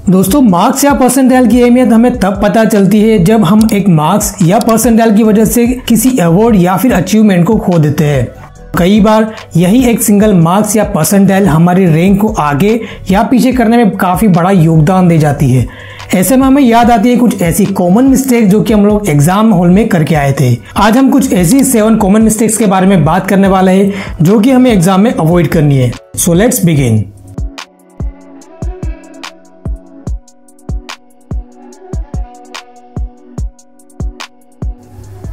दोस्तों, मार्क्स या परसेंटाइल की अहमियत हमें तब पता चलती है जब हम एक मार्क्स या परसेंटाइल की वजह से किसी अवार्ड या फिर अचीवमेंट को खो देते हैं। कई बार यही एक सिंगल मार्क्स या परसेंटाइल हमारी रैंक को आगे या पीछे करने में काफी बड़ा योगदान दे जाती है। ऐसे में हमें याद आती है कुछ ऐसी कॉमन मिस्टेक जो कि हम लोग एग्जाम हॉल में करके आए थे। आज हम कुछ ऐसी 7 कॉमन मिस्टेक्स के बारे में बात करने वाले हैं जो कि हमें एग्जाम में अवॉइड करनी है। So let's begin.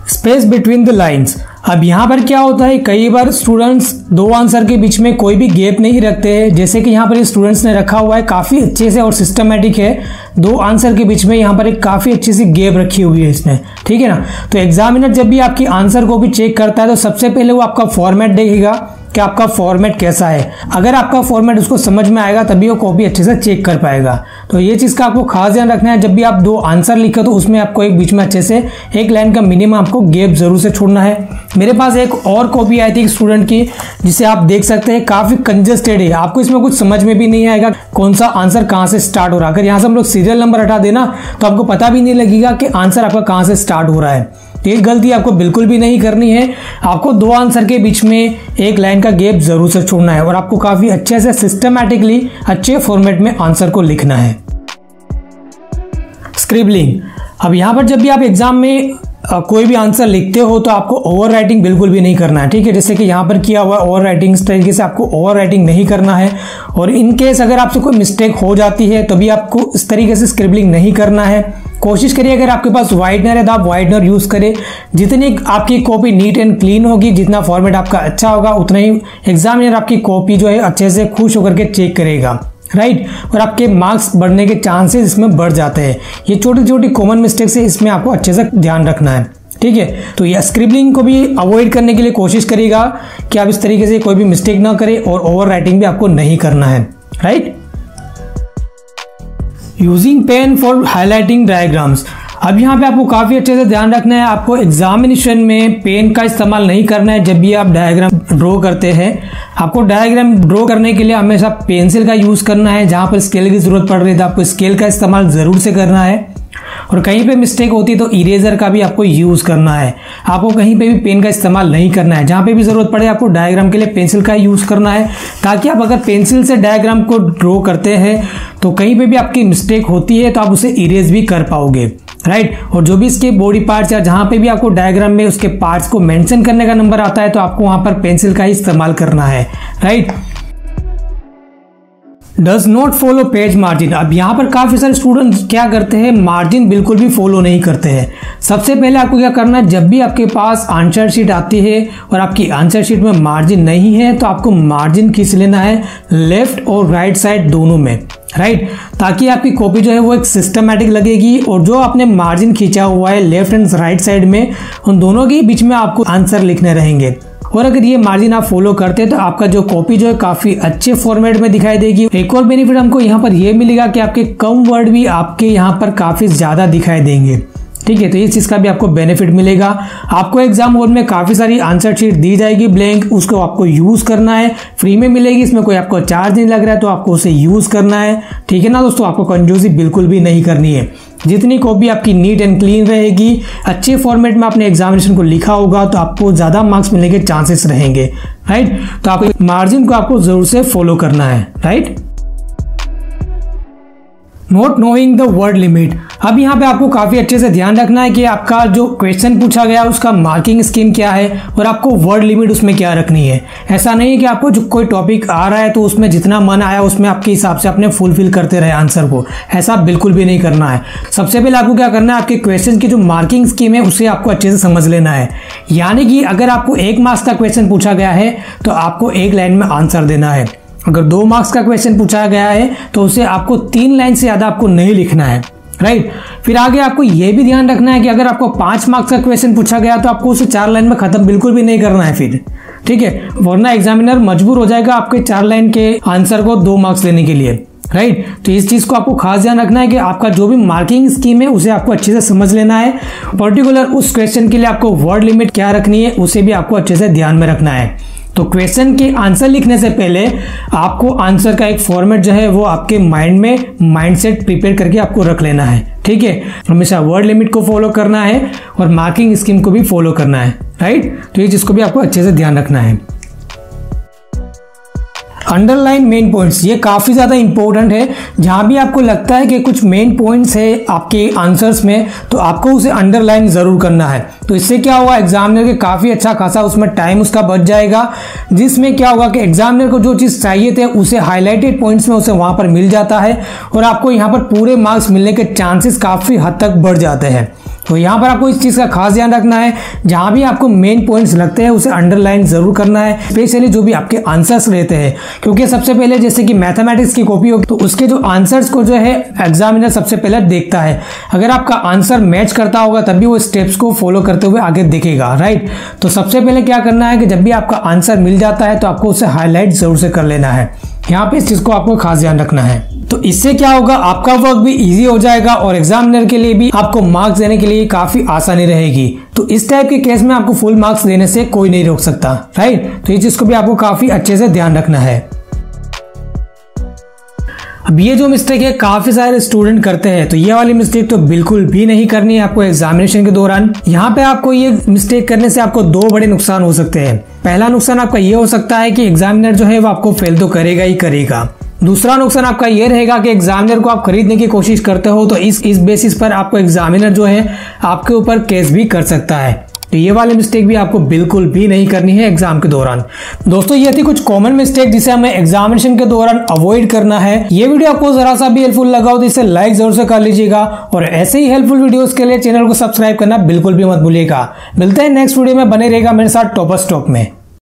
Space between the lines. अब यहाँ पर क्या होता है, कई बार स्टूडेंट्स 2 आंसर के बीच में कोई भी गैप नहीं रखते हैं। जैसे कि यहाँ पर स्टूडेंट्स ने रखा हुआ है, काफी अच्छे से और सिस्टमेटिक है। 2 आंसर के बीच में यहाँ पर एक काफी अच्छी सी गैप रखी हुई है इसने, ठीक है ना। तो एग्जामिनर जब भी आपकी आंसर को भी चेक करता है तो सबसे पहले वो आपका फॉर्मेट देखेगा कि आपका फॉर्मेट कैसा है। अगर आपका फॉर्मेट उसको समझ में आएगा तभी वो कॉपी अच्छे से चेक कर पाएगा। तो ये चीज़ का आपको खास ध्यान रखना है। जब भी आप 2 आंसर लिखो तो उसमें आपको एक बीच में अच्छे से 1 लाइन का मिनिमम आपको गैप जरूर से छोड़ना है। मेरे पास एक और कॉपी आई थी एक स्टूडेंट की, जिसे आप देख सकते हैं काफी कंजेस्टेड है। आपको इसमें कुछ समझ में भी नहीं आएगा कौन सा आंसर कहाँ से स्टार्ट हो रहा है। अगर यहाँ से हम लोग सीरियल नंबर हटा देना तो आपको पता भी नहीं लगेगा कि आंसर आपका कहाँ से स्टार्ट हो रहा है। ये गलती आपको बिल्कुल भी नहीं करनी है। आपको 2 आंसर के बीच में 1 लाइन का गैप जरूर से छोड़ना है और आपको काफी अच्छे से सिस्टमैटिकली अच्छे फॉर्मेट में आंसर को लिखना है। स्क्रिबलिंग। अब यहाँ पर जब भी आप एग्जाम में कोई भी आंसर लिखते हो तो आपको ओवर राइटिंग बिल्कुल भी नहीं करना है, ठीक है। जैसे कि यहाँ पर किया हुआ ओवर राइटिंग, इस तरीके से आपको ओवर राइटिंग नहीं करना है। और इन केस अगर आपसे कोई मिस्टेक हो जाती है तो भी आपको इस तरीके से स्क्रिबलिंग नहीं करना है। कोशिश करिए अगर आपके पास वाइटनर है तो आप वाइटनर यूज करें। जितनी आपकी कॉपी नीट एंड क्लीन होगी, जितना फॉर्मेट आपका अच्छा होगा, उतना ही एग्जामिनर आपकी कॉपी जो है अच्छे से खुश होकर के चेक करेगा, राइट। और आपके मार्क्स बढ़ने के चांसेस इसमें बढ़ जाते हैं। ये छोटी छोटी कॉमन मिस्टेक्स है, इसमें आपको अच्छे से ध्यान रखना है, ठीक है। तो ये स्क्रिबलिंग को भी अवॉइड करने के लिए कोशिश करिएगा कि आप इस तरीके से कोई भी मिस्टेक ना करें और ओवर राइटिंग भी आपको नहीं करना है, right. Using pen for highlighting diagrams. अब यहाँ पे आपको काफी अच्छे से ध्यान रखना है। आपको एग्जामिनेशन में पेन का इस्तेमाल नहीं करना है जब भी आप डायग्राम ड्रॉ करते हैं। आपको डायग्राम ड्रॉ करने के लिए हमेशा पेंसिल का यूज करना है। जहां पर स्केल की जरूरत पड़ रही है तो आपको स्केल का इस्तेमाल जरूर से करना है। और कहीं पे मिस्टेक होती है तो इरेजर का भी आपको यूज करना है। आपको कहीं पे भी पेन का इस्तेमाल नहीं करना है। जहां पे भी जरूरत पड़े आपको डायग्राम के लिए पेंसिल का यूज करना है, ताकि आप अगर पेंसिल से डायग्राम को ड्रॉ करते हैं तो कहीं पे भी आपकी मिस्टेक होती है तो आप उसे इरेज भी कर पाओगे, राइट। और जो भी इसके बॉडी पार्ट्स या जहां पे भी आपको डायग्राम में उसके पार्ट्स को मेंशन करने का नंबर आता है तो आपको वहां पर पेंसिल का ही इस्तेमाल करना है, right. Does not follow page margin. अब यहाँ पर काफी सारे स्टूडेंट्स क्या करते हैं, मार्जिन बिल्कुल भी फॉलो नहीं करते हैं। सबसे पहले आपको क्या करना है, जब भी आपके पास आंसर शीट आती है और आपकी आंसर शीट में मार्जिन नहीं है तो आपको मार्जिन खींच लेना है लेफ्ट और राइट साइड दोनों में, राइट। ताकि आपकी कॉपी जो है वो एक सिस्टमैटिक लगेगी और जो आपने मार्जिन खींचा हुआ है लेफ्ट एंड राइट साइड में, उन दोनों के बीच में आपको आंसर लिखने रहेंगे। और अगर ये मार्जिन आप फॉलो करते हैं तो आपका जो कॉपी जो है काफी अच्छे फॉर्मेट में दिखाई देगी। एक और बेनिफिट हमको यहाँ पर ये मिलेगा कि आपके कम वर्ड भी आपके यहाँ पर काफी ज्यादा दिखाई देंगे, ठीक है। तो इस चीज का भी आपको बेनिफिट मिलेगा। आपको एग्जाम हॉल में काफी सारी आंसर शीट दी जाएगी ब्लैंक, उसको आपको यूज करना है। फ्री में मिलेगी, इसमें कोई आपको चार्ज नहीं लग रहा है तो आपको उसे यूज करना है, ठीक है ना दोस्तों। आपको कंजूसी बिल्कुल भी नहीं करनी है। जितनी कॉपी आपकी नीट एंड क्लीन रहेगी, अच्छे फॉर्मेट में आपने एग्जामिनेशन को लिखा होगा तो आपको ज्यादा मार्क्स मिलने के चांसेस रहेंगे, राइट। तो आपको मार्जिन को आपको जरूर से फॉलो करना है, right. Not knowing the word limit. अब यहाँ पे आपको काफी अच्छे से ध्यान रखना है कि आपका जो क्वेश्चन पूछा गया उसका मार्किंग स्कीम क्या है और आपको वर्ड लिमिट उसमें क्या रखनी है। ऐसा नहीं है कि आपको जो कोई टॉपिक आ रहा है तो उसमें जितना मन आया उसमें आपके हिसाब से आपने फुलफिल करते रहे आंसर को। ऐसा बिल्कुल भी नहीं करना है। सबसे पहले आपको क्या करना है, आपके क्वेश्चन की जो मार्किंग स्कीम है उसे आपको अच्छे से समझ लेना है। यानी कि अगर आपको 1 मार्क्स का क्वेश्चन पूछा गया है तो आपको 1 लाइन में आंसर देना है। अगर 2 मार्क्स का क्वेश्चन पूछा गया है तो उसे आपको 3 लाइन से ज्यादा आपको नहीं लिखना है, राइट। फिर आगे आपको यह भी ध्यान रखना है कि अगर आपको 5 मार्क्स का क्वेश्चन पूछा गया तो आपको उसे 4 लाइन में खत्म बिल्कुल भी नहीं करना है फिर, ठीक है। वरना एग्जामिनर मजबूर हो जाएगा आपके 4 लाइन के आंसर को 2 मार्क्स लेने के लिए, राइट। तो इस चीज को आपको खास ध्यान रखना है कि आपका जो भी मार्किंग स्कीम है उसे आपको अच्छे से समझ लेना है। पर्टिकुलर उस क्वेश्चन के लिए आपको वर्ड लिमिट क्या रखनी है उसे भी आपको अच्छे से ध्यान में रखना है। तो क्वेश्चन के आंसर लिखने से पहले आपको आंसर का एक फॉर्मेट जो है वो आपके माइंड में माइंडसेट प्रिपेयर करके आपको रख लेना है। ठीक है, हमेशा वर्ड लिमिट को फॉलो करना है और मार्किंग स्कीम को भी फॉलो करना है। राइट, तो ये चीज को भी आपको अच्छे से ध्यान रखना है। अंडरलाइन मेन पॉइंट्स, ये काफी ज्यादा इंपॉर्टेंट है। जहां भी आपको लगता है कि कुछ मेन पॉइंट्स है आपके आंसर्स में, तो आपको उसे अंडरलाइन जरूर करना है। तो इससे क्या होगा, एग्जामिनर के काफी अच्छा खासा उसमें टाइम उसका बच जाएगा, जिसमें क्या होगा कि एग्जामिनर को जो चीज चाहिए थे उसे हाईलाइटेड पॉइंट्स में उसे वहां पर मिल जाता है और आपको यहाँ पर पूरे मार्क्स मिलने के चांसेस काफी हद तक बढ़ जाते हैं। तो यहाँ पर आपको इस चीज का खास ध्यान रखना है, जहां भी आपको मेन पॉइंट्स लगते हैं उसे अंडरलाइन जरूर करना है, स्पेशली जो भी आपके आंसर्स रहते हैं। क्योंकि सबसे पहले जैसे कि मैथमेटिक्स की कॉपी होगी तो उसके जो आंसर्स को जो है एग्जामिनर सबसे पहले देखता है। अगर आपका आंसर मैच करता होगा तभी वो स्टेप्स को फॉलो करते हुए आगे देखेगा। राइट, तो सबसे पहले क्या करना है कि जब भी आपका आंसर मिल जाता है तो आपको उसे हाईलाइट जरूर से कर लेना है। यहाँ पे इस चीज को आपको खास ध्यान रखना है। तो इससे क्या होगा, आपका वर्क भी इजी हो जाएगा और एग्जामिनर के लिए भी आपको मार्क्स देने के लिए काफी आसानी रहेगी। तो इस टाइप के केस में आपको फुल मार्क्स देने से कोई नहीं रोक सकता। राइट, तो इस चीज को भी आपको काफी अच्छे से ध्यान रखना है। अब ये जो मिस्टेक है काफी सारे स्टूडेंट करते हैं, तो ये वाली मिस्टेक तो बिल्कुल भी नहीं करनी है आपको एग्जामिनेशन के दौरान। यहाँ पे आपको ये मिस्टेक करने से आपको दो बड़े नुकसान हो सकते हैं। पहला नुकसान आपका ये हो सकता है कि एग्जामिनर जो है वो आपको फेल तो करेगा ही करेगा। दूसरा नुकसान आपका ये रहेगा कि एग्जामिनर को आप खरीदने की कोशिश करते हो तो इस बेसिस पर आपको एग्जामिनर जो है आपके ऊपर केस भी कर सकता है। तो ये वाली मिस्टेक भी आपको बिल्कुल भी नहीं करनी है एग्जाम के दौरान। दोस्तों ये थी कुछ कॉमन मिस्टेक जिसे हमें एग्जामिनेशन के दौरान अवॉइड करना है। ये वीडियो आपको जरा सा भी हेल्पफुल लगा हो तो इसे लाइक जरूर से कर लीजिएगा और ऐसे ही हेल्पफुल वीडियोस के लिए चैनल को सब्सक्राइब करना बिल्कुल भी मत भूलिएगा। मिलते हैं नेक्स्ट वीडियो में, बने रहेगा मेरे साथ टॉपर स्टॉक में।